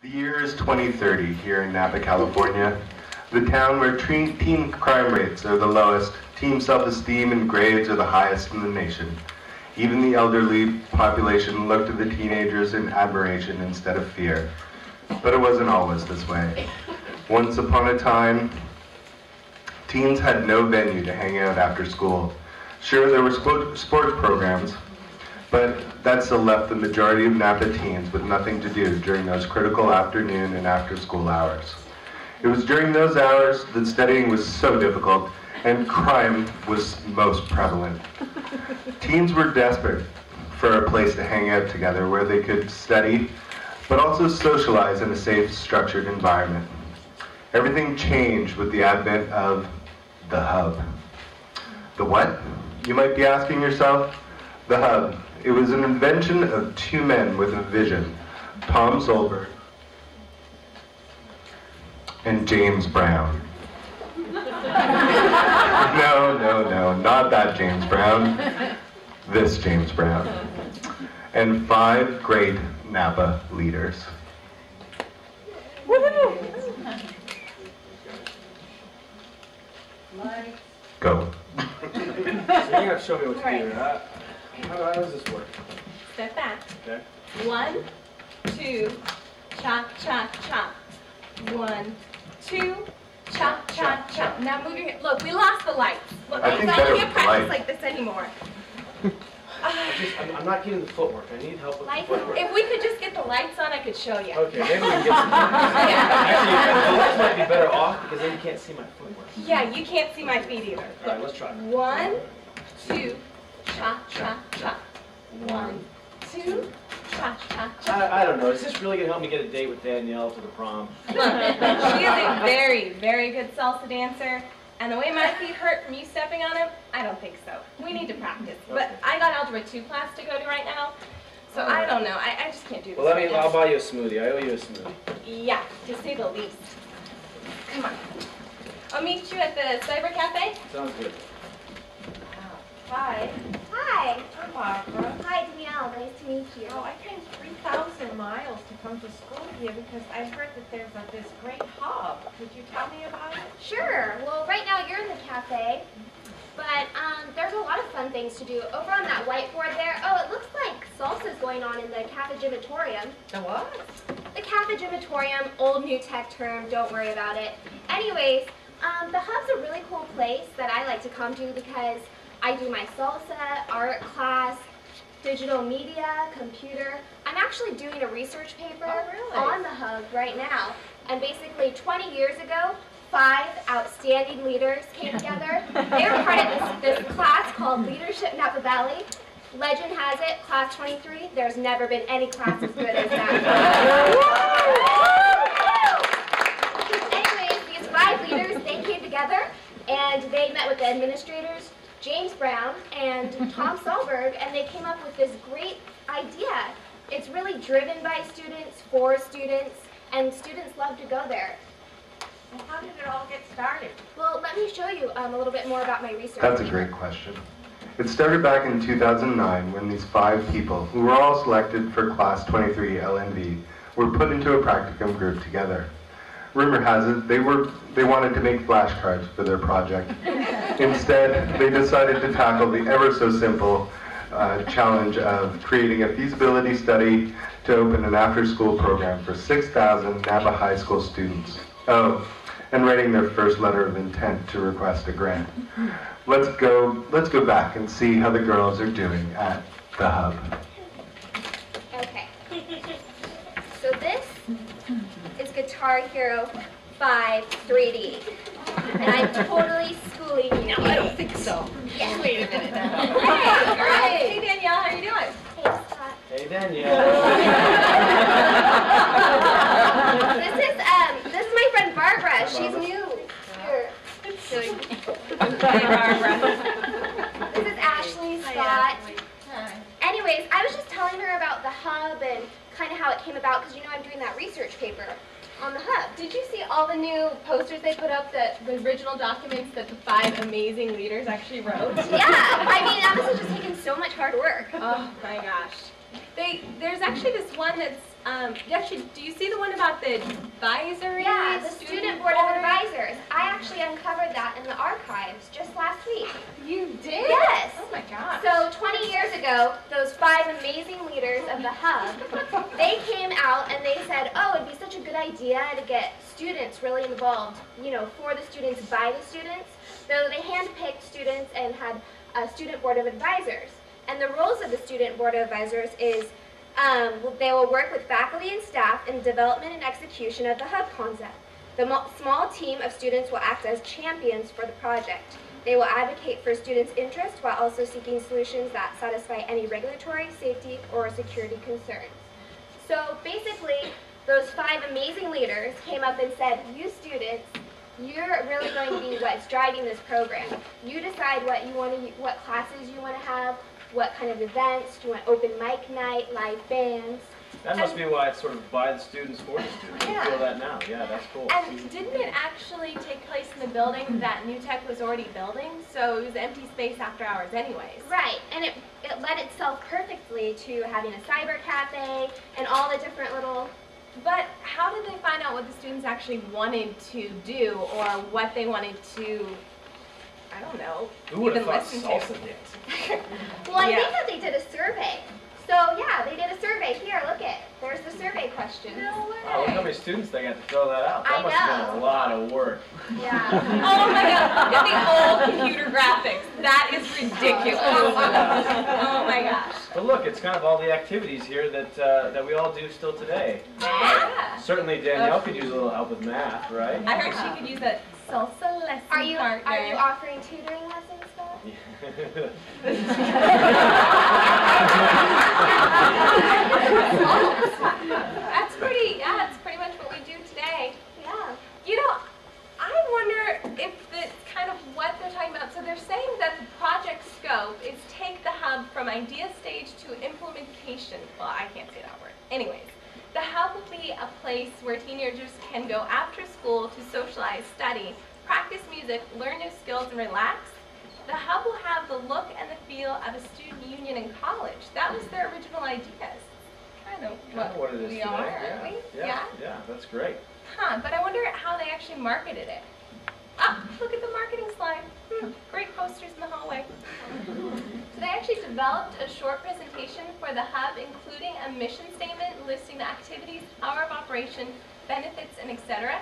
The year is 2030 here in Napa, California, the town where teen crime rates are the lowest, teen self-esteem and grades are the highest in the nation. Even the elderly population looked at the teenagers in admiration instead of fear. But it wasn't always this way. Once upon a time, teens had no venue to hang out after school. Sure, there were sports programs, but that still left the majority of Napa teens with nothing to do during those critical afternoon and after-school hours. It was during those hours that studying was so difficult and crime was most prevalent. Teens were desperate for a place to hang out together where they could study, but also socialize in a safe, structured environment. Everything changed with the advent of the Hub. The what? You might be asking yourself. The Hub. It was an invention of two men with a vision, Tom Solberg and James Brown. No, not that James Brown. This James Brown. And 5 great Napa leaders. Woohoo! Go. So you're going to show me what to do. How does this work? Step back. Okay. 1, 2, chop, chop, chop. 1, 2, chop, chop, chop. Now move your. Look, we lost the lights. Look, I think I better can't with the practice lights. like this anymore. I'm not getting the footwork. I need help with the footwork. If we could just get the lights on, I could show you. Okay, maybe we can get some. Actually, the lights might be better off because then you can't see my footwork. Yeah, you can't see my feet either. All right, let's try. 1, 2, chop, chop, chop. 1, 2, chop, chop, chop. I don't know. Is this really going to help me get a date with Danielle for the prom? Look, she is a very, very good salsa dancer. And the way my feet hurt from you stepping on them, I don't think so. We need to practice. But I got Algebra 2 class to go to right now, so I don't know. I just can't do this. Well, right now. I'll buy you a smoothie. I owe you a smoothie. Yeah, to say the least. Come on. I'll meet you at the Cyber Cafe. Sounds good. Hi. Hi. I'm Barbara. Hi, Danielle. Nice to meet you. Oh, I came 3,000 miles to come to school here because I heard that there's this great hub. Could you tell me about it? Sure. Well, right now you're in the cafe, but there's a lot of fun things to do. Over on that whiteboard there, oh, it looks like salsa's going on in the Cafe Gymatorium. The what? The Cafe Gymatorium, old new tech term, don't worry about it. Anyways, the hub's a really cool place that I like to come to because I do my salsa, art class, digital media, computer. I'm actually doing a research paper on the hub right now. And basically 20 years ago, 5 outstanding leaders came together. They were part of this class called Leadership Napa Valley. Legend has it, class 23, there's never been any class as good as that. Anyways, these 5 leaders, they came together and they met with the administrators, James Brown and Tom Solberg, and they came up with this great idea. It's really driven by students, for students, and students love to go there. Well, how did it all get started? Well, let me show you a little bit more about my research. That's a great question. It started back in 2009 when these 5 people, who were all selected for Class 23 LNV, were put into a practicum group together. Rumor has it they wanted to make flashcards for their project. Instead, they decided to tackle the ever so simple challenge of creating a feasibility study to open an after-school program for 6,000 Napa High School students. Oh, and writing their first letter of intent to request a grant. Let's go back and see how the girls are doing at the Hub. Okay. So this is Guitar Hero 5 3D. And I'm totally schooling you. No, I don't think so. Yeah. Wait a minute now. Hey, Danielle, how are you doing? Hey, Scott. Hey, Danielle. This is my friend Barbara. She's new here. Hey, Barbara. This is Ashley, Scott. Anyways, I was just telling her about the hub and kind of how it came about because you know I'm doing that research paper on the hub. Did you see all the new posters they put up, the original documents that the 5 amazing leaders actually wrote? Yeah, I mean, that must have just taken so much hard work. Oh my gosh. There's actually this one that's Actually, do you see the one about the advisory? Yeah, the Student Board of Advisors. I actually uncovered that in the archives just last week. You did? Yes. Oh my gosh. So 20 years ago, those 5 amazing leaders of the Hub, they came out and they said, oh, it'd be such a good idea to get students really involved, you know, for the students, by the students. So they handpicked students and had a Student Board of Advisors. And the roles of the Student Board of Advisors is they will work with faculty and staff in development and execution of the Hub concept. The small team of students will act as champions for the project. They will advocate for students' interests while also seeking solutions that satisfy any regulatory, safety, or security concerns. So basically, those 5 amazing leaders came up and said, you students, you're really going to be what's driving this program. You decide what you want to, what classes you want to have, what kind of events. Do you want open mic night, live bands? That must be why it's sort of by the students for the students. Yeah. You feel that now. Yeah, that's cool. And didn't it actually take place in the building that New Tech was already building? So it was empty space after hours anyways. Right, and it led itself perfectly to having a cyber cafe and all the different little... But how did they find out what the students actually wanted to do or what they wanted to, I don't know, Who would have even thought listen salsa to? dance? Well, I Yeah. think that they did a survey. So yeah, they did a survey. Here, look it. There's the survey questions. No way. Oh, look how many students they got to fill that out. That I must have know. been a lot of work. Yeah. Oh my god, look at the old computer graphics. That is ridiculous. Oh my gosh. But look, it's kind of all the activities here that we all do still today. Yeah. Certainly Danielle could use a little help with math, right? I heard she could use a salsa lesson Are you partner. offering tutoring lessons, Scott? That's pretty much what we do today. Yeah. You know, I wonder if that's kind of what they're talking about. So they're saying that the project scope is take the Hub from idea stage to implementation. Well, I can't say that word. Anyways, the Hub will be a place where teenagers can go after school to socialize, study, practice music, learn new skills, and relax. The Hub will have the look and the feel of a student union in college. That was their original ideas. Kind of Kind of what it is we today. are, Yeah. aren't we? Yeah, that's great. Huh, but I wonder how they actually marketed it. Ah, look at the marketing slide. Great posters in the hallway. So they actually developed a short presentation for the Hub, including a mission statement listing the activities, hour of operation, benefits, and etc.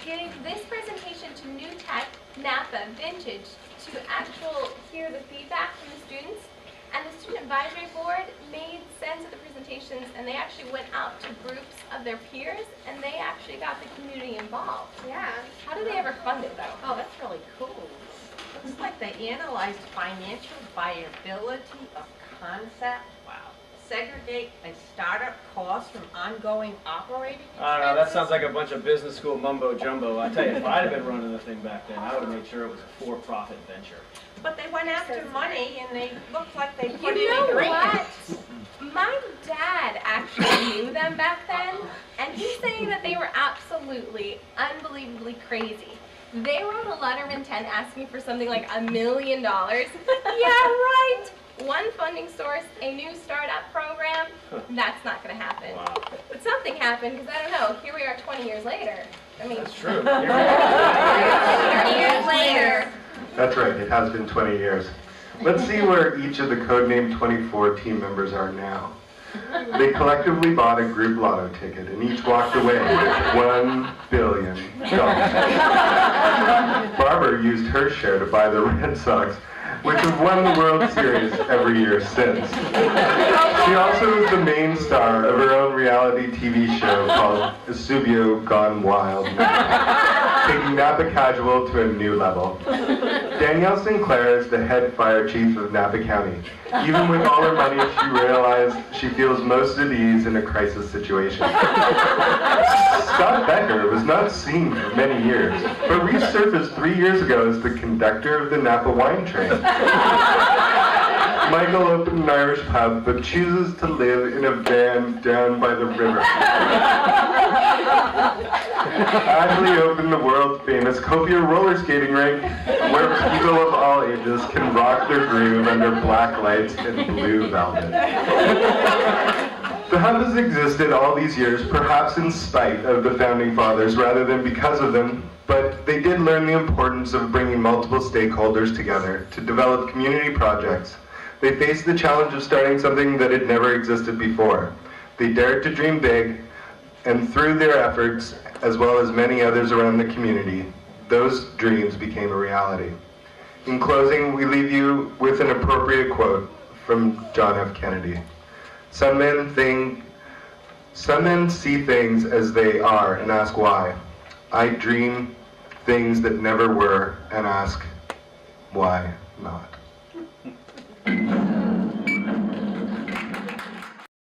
Gave this presentation to New Tech, Napa, Vintage, to actual hear the feedback from the students. And the Student Advisory Board made sense of the presentations, and they actually went out to groups of their peers, and they actually got the community involved. Yeah. How did they ever fund it, though? Oh, that's really cool. Looks like they analyzed financial viability of concept. Wow. Segregate a startup cost from ongoing operating expenses. I don't know, that sounds like a bunch of business school mumbo jumbo. I tell you, if I'd have been running the thing back then, I would have made sure it was a for-profit venture. But they went after money and they looked like they put You in know a grant. what? My dad actually knew them back then, and he's saying that they were absolutely, unbelievably crazy. They wrote a letter of intent asking for something like $1 million. Yeah, right. One funding source, a new startup program. That's not going to happen. Wow. But something happened, because I don't know, here we are 20 years later. I mean, That's true. 20 years later. That's right, it has been 20 years. Let's see where each of the Codename 24 team members are now. They collectively bought a group lotto ticket and each walked away with $1 billion. Barbara used her share to buy the Red Sox, which have won the World Series every year since. She also is the main star of her own reality TV show called Esubio Gone Wild, taking Napa Casual to a new level. Danielle Sinclair is the head fire chief of Napa County. Even with all her money, she realized she feels most at ease in a crisis situation. Scott Becker was not seen for many years, but resurfaced 3 years ago as the conductor of the Napa wine train. Michael opened an Irish pub, but chooses to live in a van down by the river. Ashley opened the world-famous Copia roller skating rink, where people of all ages can rock their groove under black lights and blue velvet. The Hub has existed all these years, perhaps in spite of the Founding Fathers rather than because of them, but they did learn the importance of bringing multiple stakeholders together to develop community projects. They faced the challenge of starting something that had never existed before. They dared to dream big, and through their efforts, as well as many others around the community, those dreams became a reality. In closing, we leave you with an appropriate quote from John F. Kennedy. Some men see things as they are and ask why. I dream things that never were and ask why not.